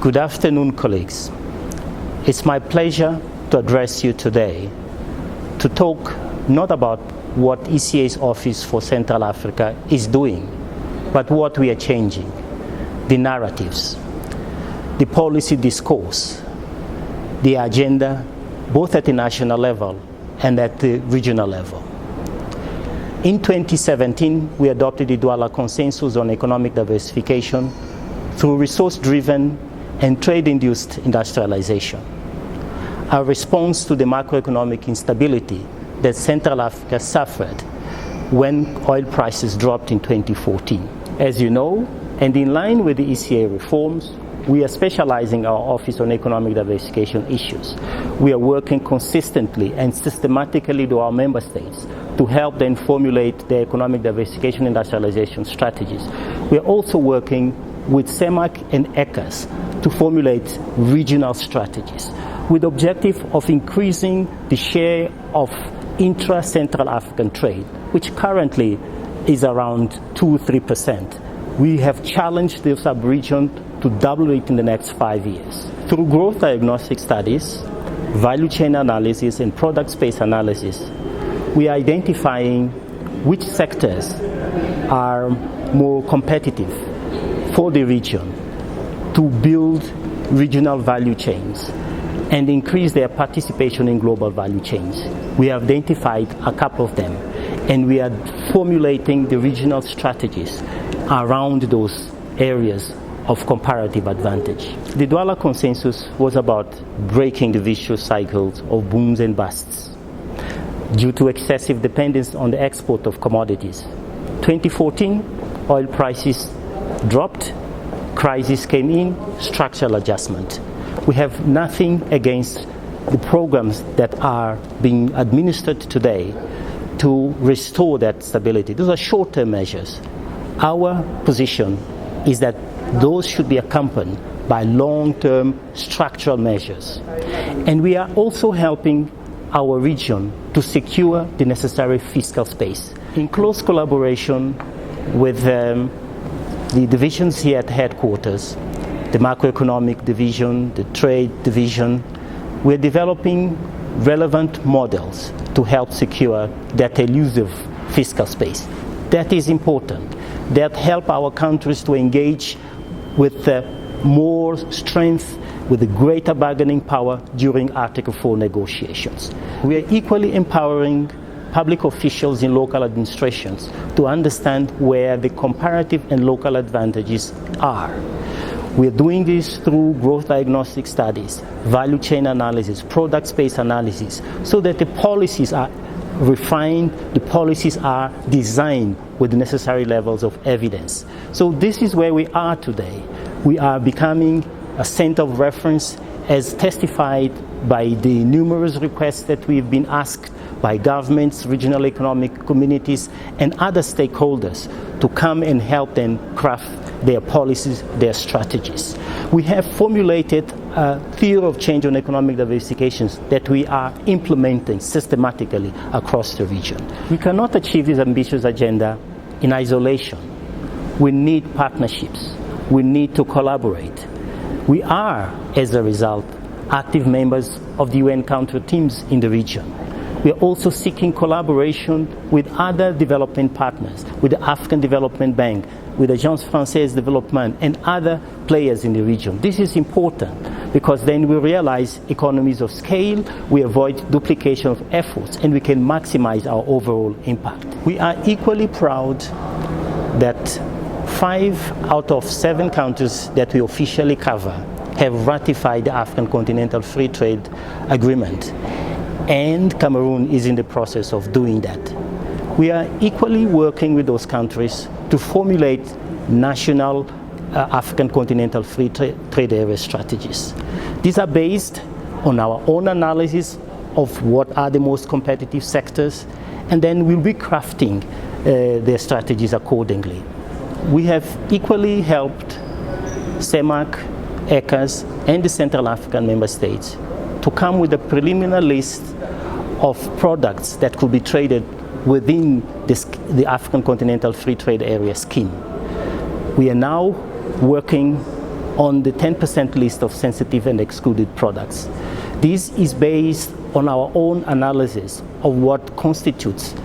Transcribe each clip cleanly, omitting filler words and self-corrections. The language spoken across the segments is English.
Good afternoon, colleagues. It's my pleasure to address you today to talk not about what ECA's Office for Central Africa is doing, but what we are changing, the narratives, the policy discourse, the agenda, both at the national level and at the regional level. In 2017, we adopted the Douala Consensus on Economic Diversification through resource-driven and trade-induced industrialization. Our response to the macroeconomic instability that Central Africa suffered when oil prices dropped in 2014. As you know, and in line with the ECA reforms, we are specializing our Office on Economic Diversification issues. We are working consistently and systematically with our member states to help them formulate their economic diversification industrialization strategies. We are also working with CEMAC and ECAs to formulate regional strategies with the objective of increasing the share of intra-Central African trade, which currently is around 2-3%. We have challenged the sub-region to double it in the next 5 years. Through growth diagnostic studies, value chain analysis, and product space analysis, we are identifying which sectors are more competitive for the region to build regional value chains and increase their participation in global value chains. We have identified a couple of them, and we are formulating the regional strategies around those areas of comparative advantage. The Douala Consensus was about breaking the vicious cycles of booms and busts due to excessive dependence on the export of commodities. 2014, oil prices dropped, crisis came in, structural adjustment. We have nothing against the programs that are being administered today to restore that stability. Those are short-term measures. Our position is that those should be accompanied by long-term structural measures. And we are also helping our region to secure the necessary fiscal space. In close collaboration with the divisions here at headquarters, the macroeconomic division, the trade division, we're developing relevant models to help secure that elusive fiscal space. That is important. That help our countries to engage with more strength, with a greater bargaining power during Article 4 negotiations. We are equally empowering public officials in local administrations to understand where the comparative and local advantages are. We are doing this through growth diagnostic studies, value chain analysis, product space analysis, so that the policies are refined, the policies are designed with the necessary levels of evidence. So this is where we are today. We are becoming a center of reference as testified by the numerous requests that we've been asked by governments, regional economic communities, and other stakeholders to come and help them craft their policies, their strategies. We have formulated a theory of change on economic diversifications that we are implementing systematically across the region. We cannot achieve this ambitious agenda in isolation. We need partnerships. We need to collaborate. We are, as a result, active members of the UN counter teams in the region. We are also seeking collaboration with other development partners, with the African Development Bank, with Agence Française de Développement, and other players in the region. This is important because then we realize economies of scale, we avoid duplication of efforts, and we can maximize our overall impact. We are equally proud that 5 out of 7 countries that we officially cover have ratified the African Continental Free Trade Agreement, and Cameroon is in the process of doing that. We are equally working with those countries to formulate national African Continental Free Trade Area strategies. These are based on our own analysis of what are the most competitive sectors, and then we'll be crafting their strategies accordingly. We have equally helped CEMAC, ECAs, and the Central African member states to come with a preliminary list of products that could be traded within the African Continental Free Trade Area scheme. We are now working on the 10% list of sensitive and excluded products. This is based on our own analysis of what constitutes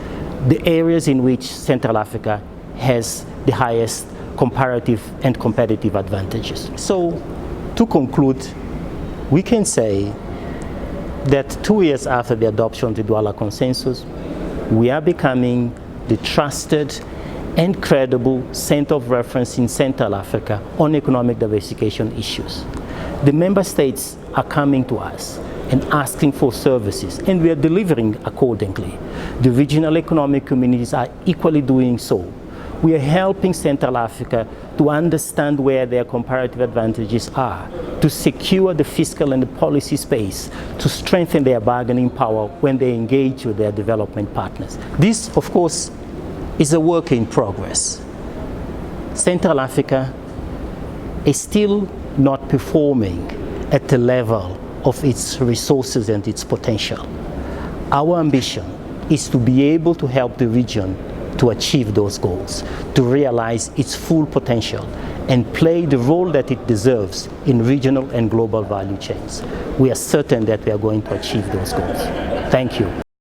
the areas in which Central Africa has the highest comparative and competitive advantages. So, to conclude, we can say that 2 years after the adoption of the Douala Consensus, we are becoming the trusted and credible center of reference in Central Africa on economic diversification issues. The member states are coming to us and asking for services, and we are delivering accordingly. The regional economic communities are equally doing so. We are helping Central Africa to understand where their comparative advantages are, to secure the fiscal and the policy space, to strengthen their bargaining power when they engage with their development partners. This, of course, is a work in progress. Central Africa is still not performing at the level of its resources and its potential. Our ambition is to be able to help the region to achieve those goals, to realize its full potential and play the role that it deserves in regional and global value chains. We are certain that we are going to achieve those goals. Thank you.